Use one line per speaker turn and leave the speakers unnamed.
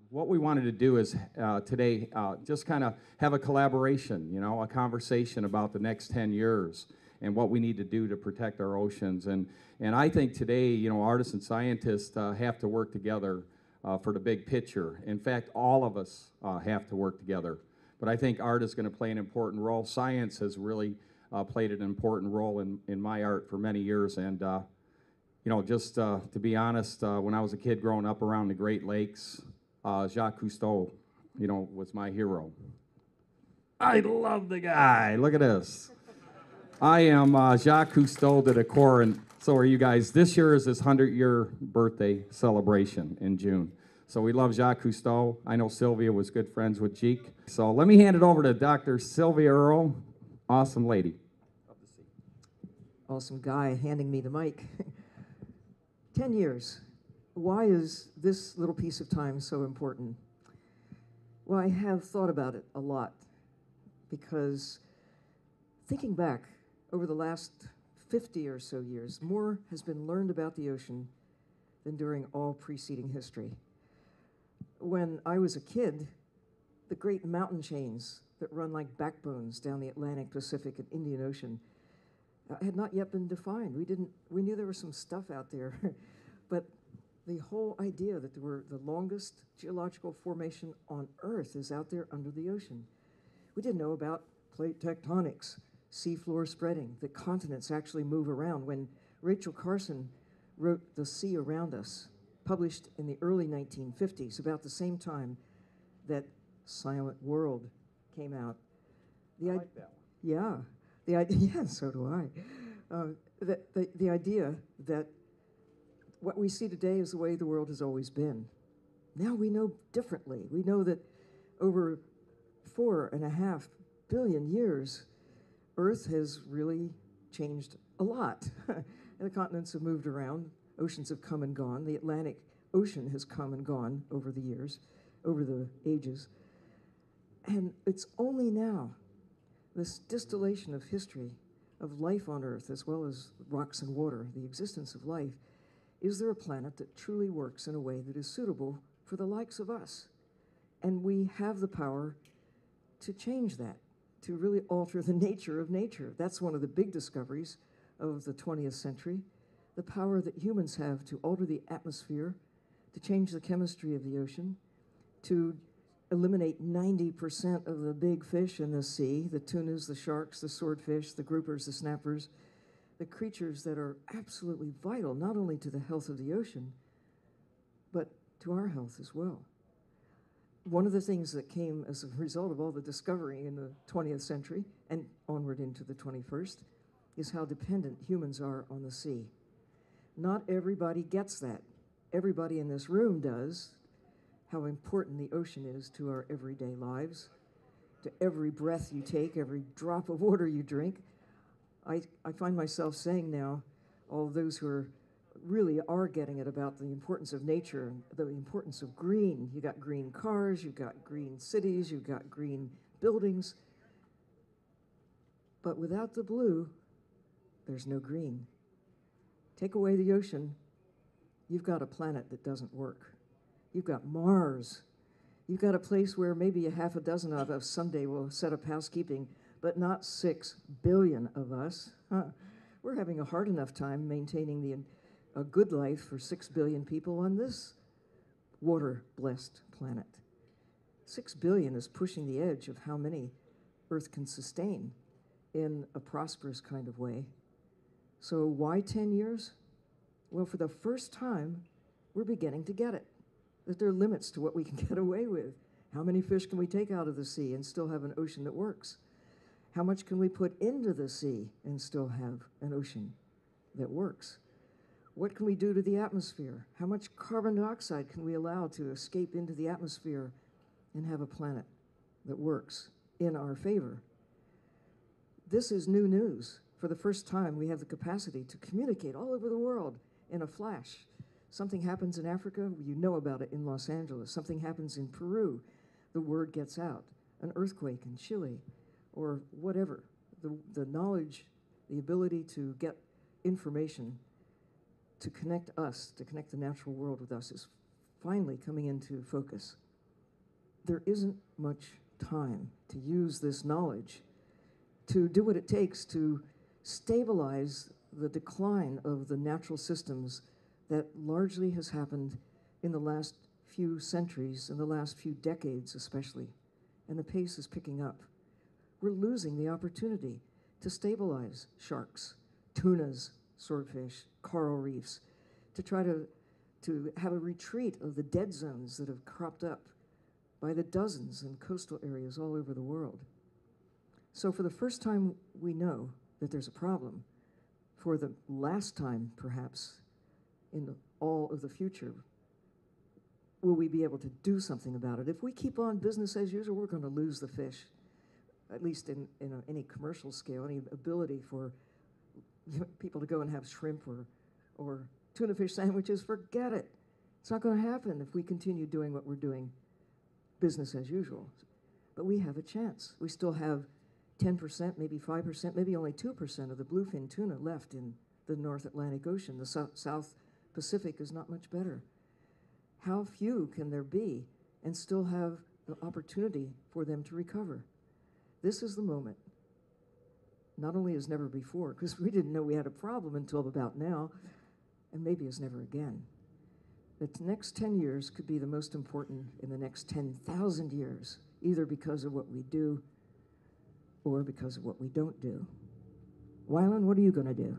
what we wanted to do is today just kind of have a collaboration, a conversation about the next 10 years and what we need to do to protect our oceans. And I think today, artists and scientists have to work together for the big picture. In fact, all of us have to work together. But I think art is going to play an important role. Science has really played an important role in my art for many years. And just to be honest, when I was a kid growing up around the Great Lakes, Jacques Cousteau, was my hero. I love the guy. Look at this. I am Jacques Cousteau to the core, and so are you guys. This year is his 100-year birthday celebration in June. So we love Jacques Cousteau. I know Sylvia was good friends with Jeek. So let me hand it over to Dr. Sylvia Earle. Awesome lady.
Awesome guy handing me the mic. 10 years. Why is this little piece of time so important? Well, I have thought about it a lot because thinking back over the last 50 or so years, more has been learned about the ocean than during all preceding history. When I was a kid, the great mountain chains that run like backbones down the Atlantic, Pacific, and Indian Ocean had not yet been defined. We knew there was some stuff out there, but the whole idea that there were the longest geological formation on Earth is out there under the ocean. We didn't know about plate tectonics, seafloor spreading, that continents actually move around. When Rachel Carson wrote The Sea Around Us, published in the early 1950s, about the same time that Silent World came out.
I like that one.
Yeah. Yeah, so do I. The idea that what we see today is the way the world has always been. Now we know differently. We know that over 4.5 billion years, Earth has really changed a lot. And the continents have moved around. Oceans have come and gone. The Atlantic Ocean has come and gone over the years, over the ages. And it's only now, this distillation of history, of life on Earth, as well as rocks and water, the existence of life, is there a planet that truly works in a way that is suitable for the likes of us? And we have the power to change that, to really alter the nature of nature. That's one of the big discoveries of the 20th century, the power that humans have to alter the atmosphere, to change the chemistry of the ocean, to eliminate 90% of the big fish in the sea, the tunas, the sharks, the swordfish, the groupers, the snappers, the creatures that are absolutely vital, not only to the health of the ocean, but to our health as well. One of the things that came as a result of all the discovery in the 20th century and onward into the 21st is how dependent humans are on the sea. Not everybody gets that. Everybody in this room does, how important the ocean is to our everyday lives, to every breath you take, every drop of water you drink. I find myself saying now, all those who really are getting it about the importance of nature, the importance of green. You got green cars, you've got green cities, you've got green buildings. But without the blue, there's no green. Take away the ocean, you've got a planet that doesn't work. You've got Mars. You've got a place where maybe a half a dozen of us someday will set up housekeeping, but not 6 billion of us. We're having a hard enough time maintaining a good life for 6 billion people on this water-blessed planet. 6 billion is pushing the edge of how many Earth can sustain in a prosperous kind of way. So why 10 years? Well, for the first time, we're beginning to get it, that there are limits to what we can get away with. How many fish can we take out of the sea and still have an ocean that works? How much can we put into the sea and still have an ocean that works? What can we do to the atmosphere? How much carbon dioxide can we allow to escape into the atmosphere and have a planet that works in our favor? This is new news. For the first time, we have the capacity to communicate all over the world in a flash. Something happens in Africa, you know about it in Los Angeles. Something happens in Peru, the word gets out. An earthquake in Chile, or whatever. The knowledge, the ability to get information, to connect us, to connect the natural world with us, is finally coming into focus. there isn't much time to use this knowledge to do what it takes to stabilize the decline of the natural systems that largely has happened in the last few centuries, in the last few decades especially, and the pace is picking up. We're losing the opportunity to stabilize sharks, tunas, swordfish, coral reefs, to try to have a retreat of the dead zones that have cropped up by the dozens in coastal areas all over the world. So for the first time, we know that there's a problem. For the last time, perhaps, in all of the future, will we be able to do something about it? If we keep on business as usual, we're going to lose the fish, at least in any commercial scale, any ability for people to go and have shrimp or tuna fish sandwiches. Forget it. It's not going to happen if we continue doing what we're doing, business as usual. But we have a chance. We still have 10%, maybe 5%, maybe only 2% of the bluefin tuna left in the North Atlantic Ocean. The South Pacific is not much better. How few can there be and still have the opportunity for them to recover? This is the moment, not only as never before, because we didn't know we had a problem until about now, and maybe as never again. The next 10 years could be the most important in the next 10,000 years, either because of what we do or because of what we don't do. Wyland, what are you going to do?